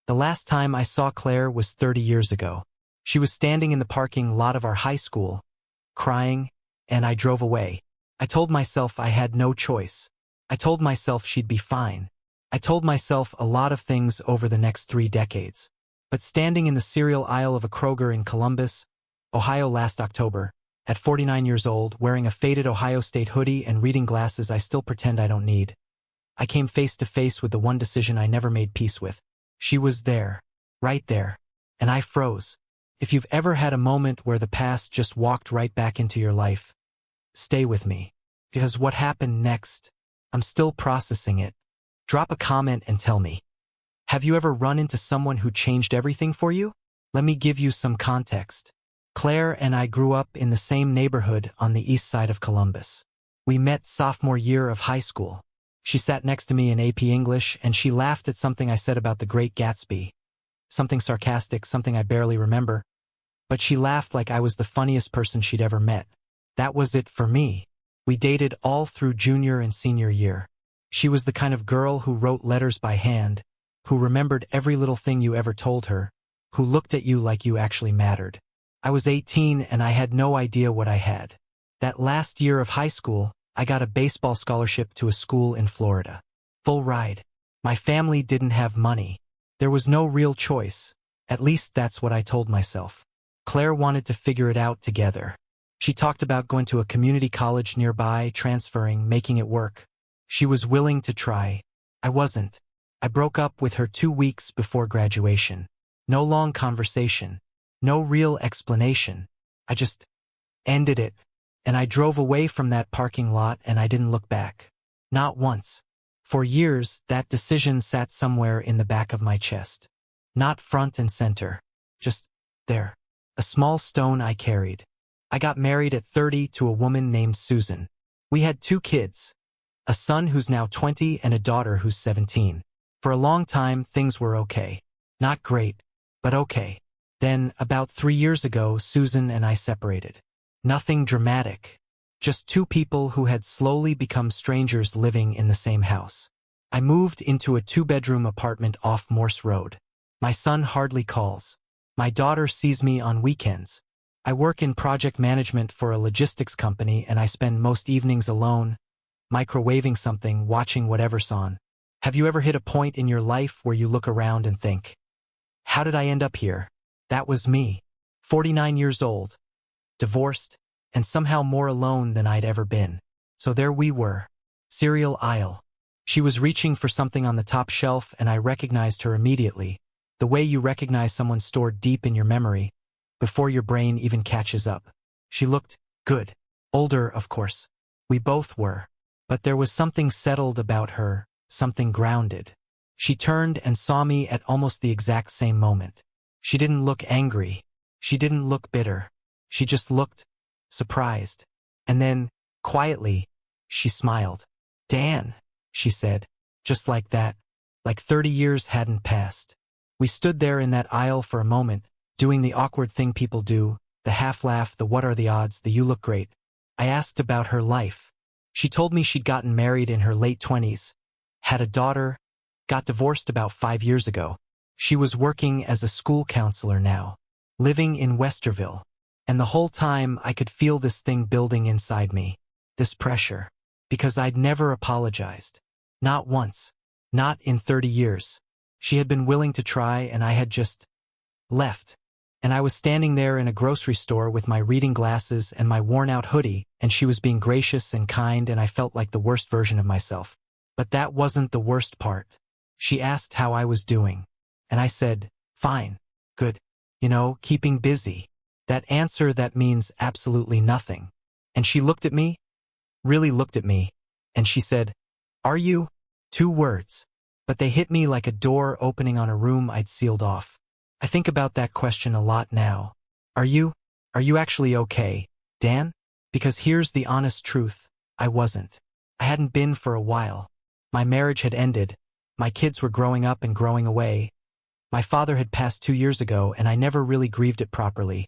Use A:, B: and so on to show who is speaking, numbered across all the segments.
A: The last time I saw Claire was 30 years ago. She was standing in the parking lot of our high school, crying, and I drove away. I told myself I had no choice. I told myself she'd be fine. I told myself a lot of things over the next 3 decades. But standing in the cereal aisle of a Kroger in Columbus, Ohio last October, at 49 years old, wearing a faded Ohio State hoodie and reading glasses I still pretend I don't need, I came face to face with the one decision I never made peace with. She was there, right there, and I froze. If you've ever had a moment where the past just walked right back into your life, stay with me. Because what happened next, I'm still processing it. Drop a comment and tell me. Have you ever run into someone who changed everything for you? Let me give you some context. Claire and I grew up in the same neighborhood on the east side of Columbus. We met sophomore year of high school. She sat next to me in AP English and she laughed at something I said about the Great Gatsby. Something sarcastic, something I barely remember. But she laughed like I was the funniest person she'd ever met. That was it for me. We dated all through junior and senior year. She was the kind of girl who wrote letters by hand, who remembered every little thing you ever told her, who looked at you like you actually mattered. I was 18 and I had no idea what I had. That last year of high school, I got a baseball scholarship to a school in Florida. Full ride. My family didn't have money. There was no real choice. At least that's what I told myself. Claire wanted to figure it out together. She talked about going to a community college nearby, transferring, making it work. She was willing to try. I wasn't. I broke up with her 2 weeks before graduation. No long conversation. No real explanation. I just ended it. And I drove away from that parking lot and I didn't look back. Not once. For years, that decision sat somewhere in the back of my chest. Not front and center. Just there. A small stone I carried. I got married at 30 to a woman named Susan. We had 2 kids. A son who's now 20 and a daughter who's 17. For a long time, things were okay. Not great, but okay. Then, about 3 years ago, Susan and I separated. Nothing dramatic. Just 2 people who had slowly become strangers living in the same house. I moved into a 2-bedroom apartment off Morse Road. My son hardly calls. My daughter sees me on weekends. I work in project management for a logistics company and I spend most evenings alone, microwaving something, watching whatever's on. Have you ever hit a point in your life where you look around and think, how did I end up here? That was me. 49 years old. Divorced, and somehow more alone than I'd ever been. So there we were. Cereal aisle. She was reaching for something on the top shelf and I recognized her immediately. The way you recognize someone stored deep in your memory, before your brain even catches up. She looked good. Older, of course. We both were. But there was something settled about her, something grounded. She turned and saw me at almost the exact same moment. She didn't look angry. She didn't look bitter. She just looked surprised. And then, quietly, she smiled. Dan, she said, just like that, like 30 years hadn't passed. We stood there in that aisle for a moment, doing the awkward thing people do, the half laugh, the what are the odds, the you look great. I asked about her life. She told me she'd gotten married in her late 20s, had a daughter, got divorced about 5 years ago. She was working as a school counselor now, living in Westerville. And the whole time I could feel this thing building inside me, this pressure, because I'd never apologized. Not once. Not in 30 years. She had been willing to try and I had just left. And I was standing there in a grocery store with my reading glasses and my worn-out hoodie, and she was being gracious and kind and I felt like the worst version of myself. But that wasn't the worst part. She asked how I was doing. And I said, fine, good, keeping busy. That answer that means absolutely nothing. And she looked at me, really looked at me, and she said, are you? 2 words. But they hit me like a door opening on a room I'd sealed off. I think about that question a lot now. Are you actually okay, Dan? Because here's the honest truth, I wasn't. I hadn't been for a while. My marriage had ended. My kids were growing up and growing away. My father had passed 2 years ago and I never really grieved it properly.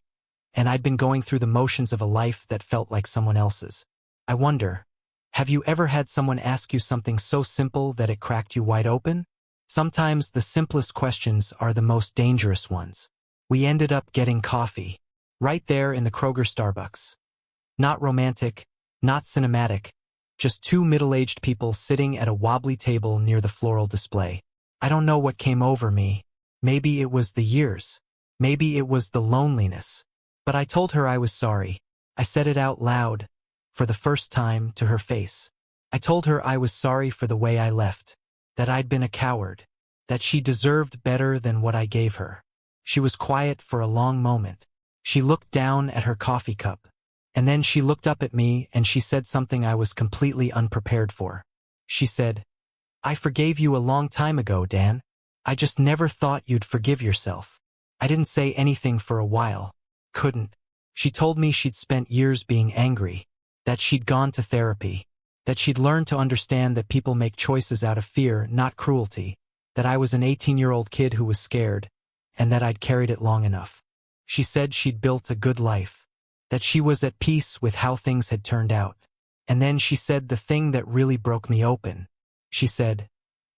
A: And I'd been going through the motions of a life that felt like someone else's. I wonder, have you ever had someone ask you something so simple that it cracked you wide open? Sometimes the simplest questions are the most dangerous ones. We ended up getting coffee. Right there in the Kroger Starbucks. Not romantic, not cinematic, just two middle-aged people sitting at a wobbly table near the floral display. I don't know what came over me. Maybe it was the years. Maybe it was the loneliness. But I told her I was sorry. I said it out loud, for the first time, to her face. I told her I was sorry for the way I left, that I'd been a coward, that she deserved better than what I gave her. She was quiet for a long moment. She looked down at her coffee cup. And then she looked up at me and she said something I was completely unprepared for. She said, "I forgave you a long time ago, Dan. I just never thought you'd forgive yourself." I didn't say anything for a while. Couldn't. She told me she'd spent years being angry, that she'd gone to therapy, that she'd learned to understand that people make choices out of fear, not cruelty, that I was an 18-year-old kid who was scared, and that I'd carried it long enough. She said she'd built a good life, that she was at peace with how things had turned out. And then she said the thing that really broke me open. She said,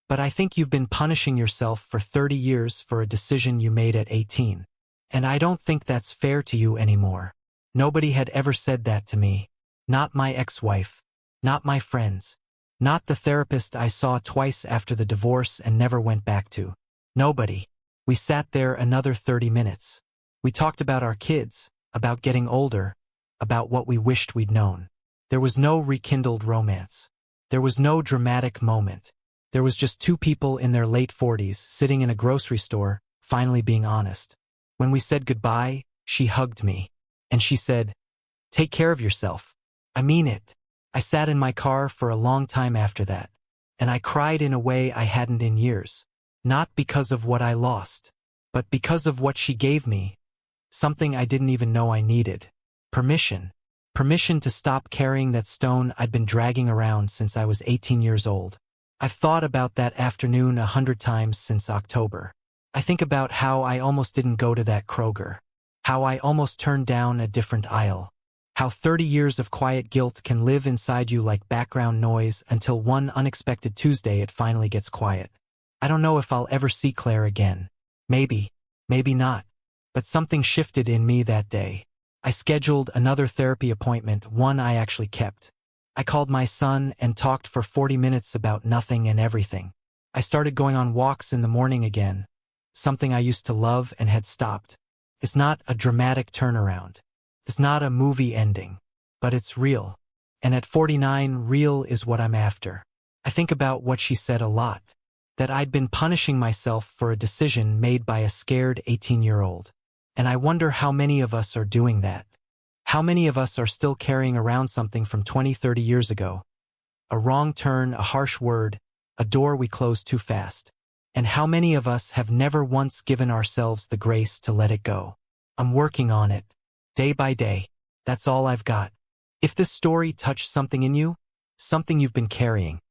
A: "But I think you've been punishing yourself for 30 years for a decision you made at 18. And I don't think that's fair to you anymore." Nobody had ever said that to me. Not my ex-wife. Not my friends. Not the therapist I saw twice after the divorce and never went back to. Nobody. We sat there another 30 minutes. We talked about our kids, about getting older, about what we wished we'd known. There was no rekindled romance. There was no dramatic moment. There was just two people in their late 40s sitting in a grocery store, finally being honest. When we said goodbye, she hugged me. And she said, "Take care of yourself." I mean it. I sat in my car for a long time after that. And I cried in a way I hadn't in years. Not because of what I lost, but because of what she gave me. Something I didn't even know I needed. Permission. Permission to stop carrying that stone I'd been dragging around since I was 18 years old. I've thought about that afternoon 100 times since October. I think about how I almost didn't go to that Kroger. How I almost turned down a different aisle. How 30 years of quiet guilt can live inside you like background noise until one unexpected Tuesday it finally gets quiet. I don't know if I'll ever see Claire again. Maybe. Maybe not. But something shifted in me that day. I scheduled another therapy appointment, one I actually kept. I called my son and talked for 40 minutes about nothing and everything. I started going on walks in the morning again, something I used to love and had stopped. It's not a dramatic turnaround. It's not a movie ending. But it's real. And at 49, real is what I'm after. I think about what she said a lot. That I'd been punishing myself for a decision made by a scared 18-year-old. And I wonder how many of us are doing that. How many of us are still carrying around something from 20, 30 years ago? A wrong turn, a harsh word, a door we closed too fast. And how many of us have never once given ourselves the grace to let it go? I'm working on it, day by day. That's all I've got. If this story touched something in you, something you've been carrying,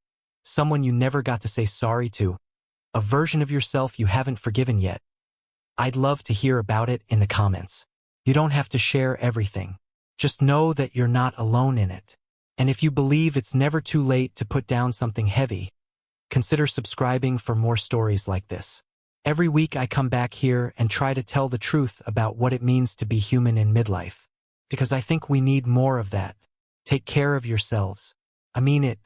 A: someone you never got to say sorry to, a version of yourself you haven't forgiven yet, I'd love to hear about it in the comments. You don't have to share everything. Just know that you're not alone in it. And if you believe it's never too late to put down something heavy, consider subscribing for more stories like this. Every week I come back here and try to tell the truth about what it means to be human in midlife. Because I think we need more of that. Take care of yourselves. I mean it.